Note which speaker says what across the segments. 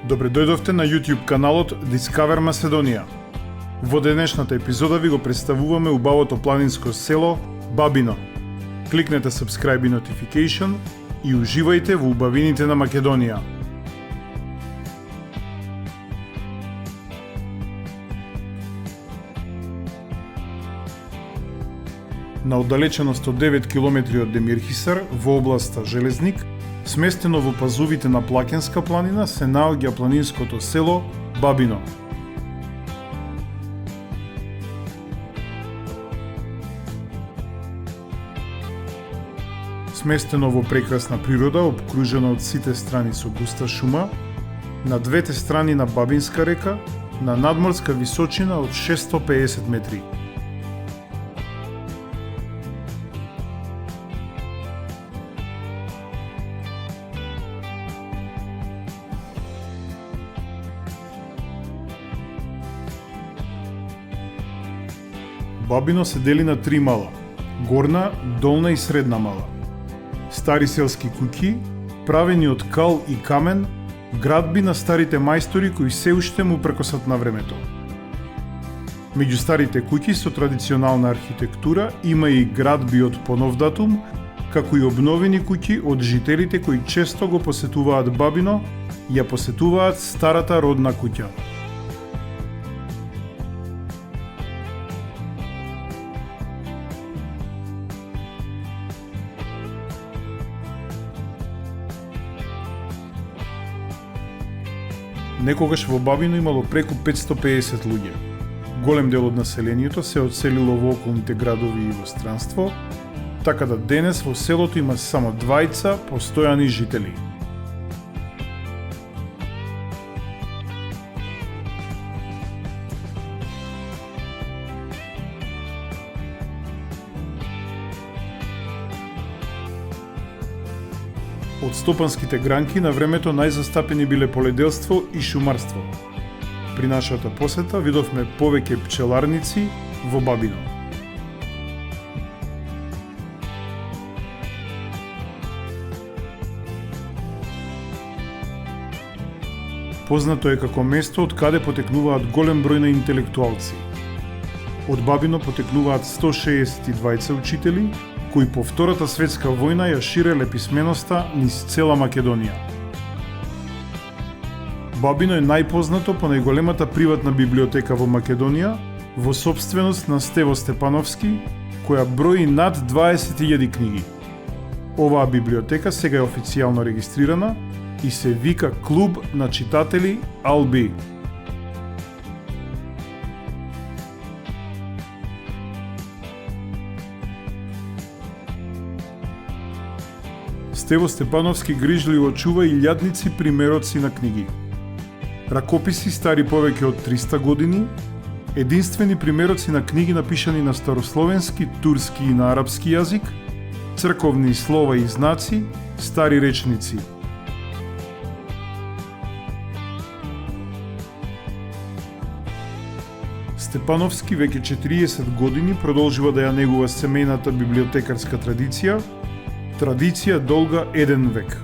Speaker 1: Добре дојдовте на YouTube каналот Discover Macedоnia. Во денешната епизода ви го представуваме убавото планинско село Бабино. Кликнете subscribe и notification и уживајте во убавините на Македонија. На оддалеченост од 9 км од Демирхисар во областа Железник, сместено во пазувите на Плакенска планина, се наоѓа планинското село Бабино. Сместено во прекрасна природа, обкружено од сите страни со густа шума, на двете страни на Бабинска река, на надморска височина од 650 метри. Бабино се дели на три мала – горна, долна и средна мала. Стари селски куќи, правени од кал и камен, градби на старите мајстори кои се уште му прекосат на времето. Меѓу старите куќи со традиционална архитектура има и градби од понов датум, како и обновени куќи од жителите кои често го посетуваат Бабино, ја посетуваат старата родна куќа. Некогаш во Бабино имало преку 550 луѓе. Голем дел од населението се одселило во околните градови и во странство, така да денес во селото има само двајца постојани жители. Од стопанските гранки на времето најзастапени биле поледелство и шумарство. При нашата посета видовме повеќе пчеларници во Бабино. Познато е како место од каде потекнуваат голем број на интелектуалци. Од Бабино потекнуваат 162 учители, кои по Втората светска војна ја ширеле писменоста низ цела Македонија. Бабино е најпознато по најголемата приватна библиотека во Македонија, во сопственост на Стево Степановски, која брои над 20.000 книги. Оваа библиотека сега е официјално регистрирана и се вика Клуб на читатели Алби. Стево Степановски грижливо чува илјадници примероци на книги. Ракописи стари повеќе од 300 години, единствени примероци на книги напишани на старословенски, турски и на арапски јазик, црковни слова и знаци, стари речници. Степановски веќе 40 години продолжува да ја негува семејната библиотекарска традиција долга 1 век.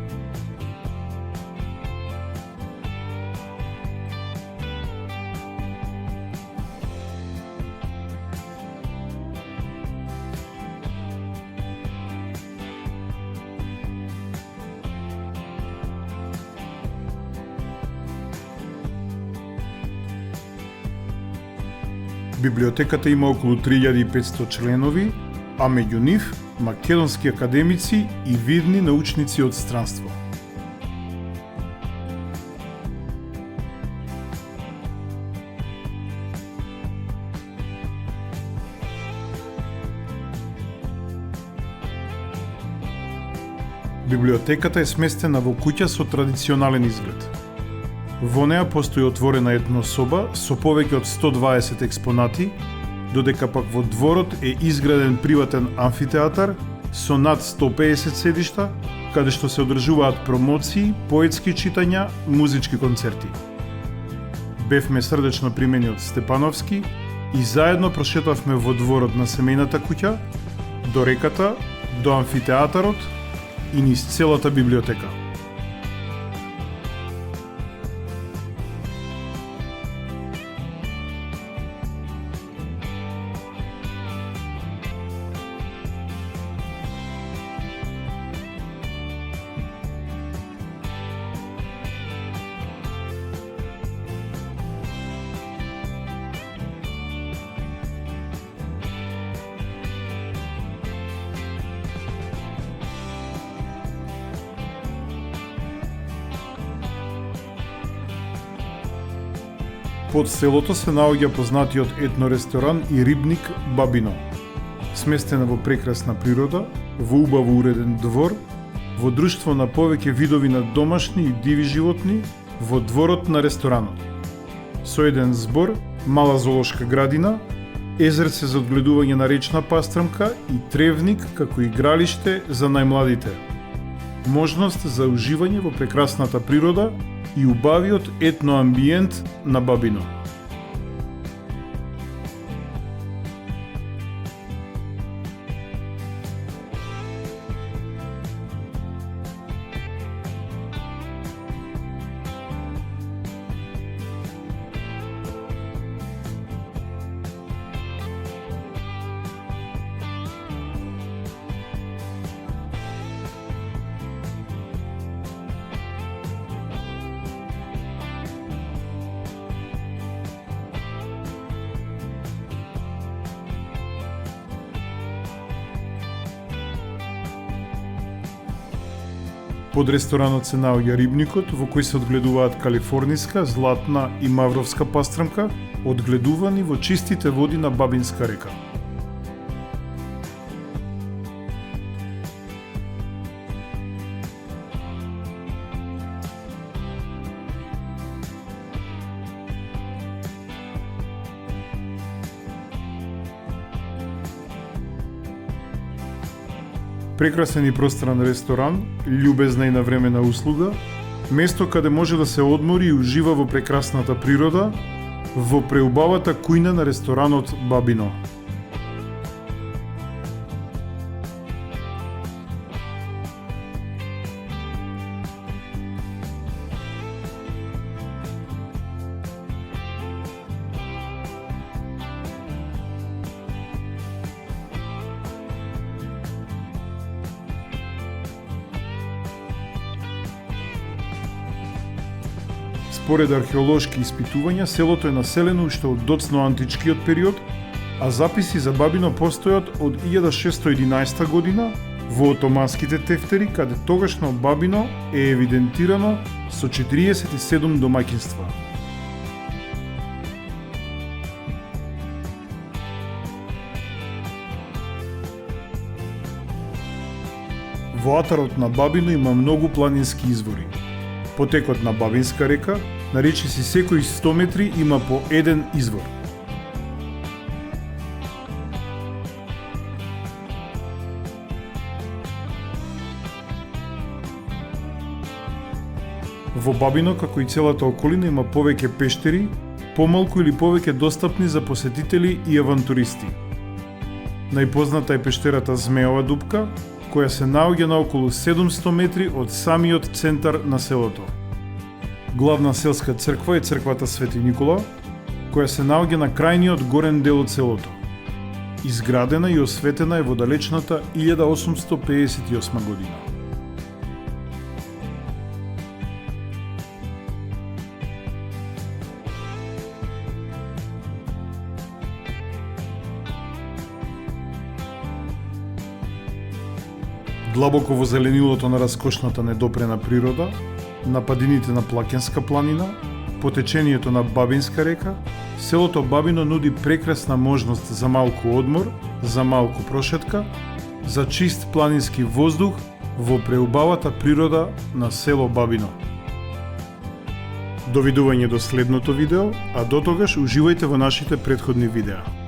Speaker 1: Библиотеката има околу 3500 членови, а меѓу нив македонски академици и видни научници од странство. Библиотеката е сместена во куќа со традиционален изглед. Во неа постои отворена етнособа со повеќе од 120 експонати, додека пак во дворот е изграден приватен амфитеатар со над 150 седишта, каде што се одржуваат промоции, поетски читања, музички концерти. Бевме срдечно примени од Степановски и заедно прошетавме во дворот на семејната куќа, до реката, до амфитеатарот и низ целата библиотека. Под селото се наоѓа познатиот етноресторан и рибник Бабино. Сместена во прекрасна природа, во убаво уреден двор, во друштво на повеќе видови на домашни и диви животни, во дворот на ресторанот. Со еден збор, мала зоолошка градина, езерце за одгледување на речна пастрмка и тревник како игралиште за најмладите. Можност за уживање во прекрасната природа и убавиот етноамбиент на Бабино. Под ресторанот се наоѓа рибникот, во кој се одгледуваат калифорниска, златна и мавровска пастрмка, одгледувани во чистите води на Бабинска река. Прекрасен и просторен ресторан, љубезна и навремена услуга, место каде може да се одмори и ужива во прекрасната природа, во преубавата кујна на ресторанот Бабино. Според археолошки испитувања, селото е населено уште од доцно античкиот период, а записи за Бабино постојат од 1611 година во отоманските тефтери, каде тогашно Бабино е евидентирано со 47 домаќинства. Во атарот на Бабино има многу планински извори. Потекот на Бабинска река, на речиси секои 100 метри има по еден извор. Во Бабино, како и целата околина, има повеќе пештери, помалку или повеќе достапни за посетители и авантуристи. Најпозната е пештерата Змеова дупка, која се наоѓа на околу 700 метри од самиот центар на селото. Главна селска црква е црквата Свети Никола, која се наоѓа на крајниот горен дел од селото. Изградена и осветена е во далечната 1858 година. Длабоко во зеленилото на раскошната недопрена природа, на падините на Плакенска планина, по течението на Бабинска река, селото Бабино нуди прекрасна можност за малку одмор, за малку прошетка, за чист планински воздух во преубавата природа на село Бабино. Довидување до следното видео, а дотогаш уживајте во нашите претходни видеа.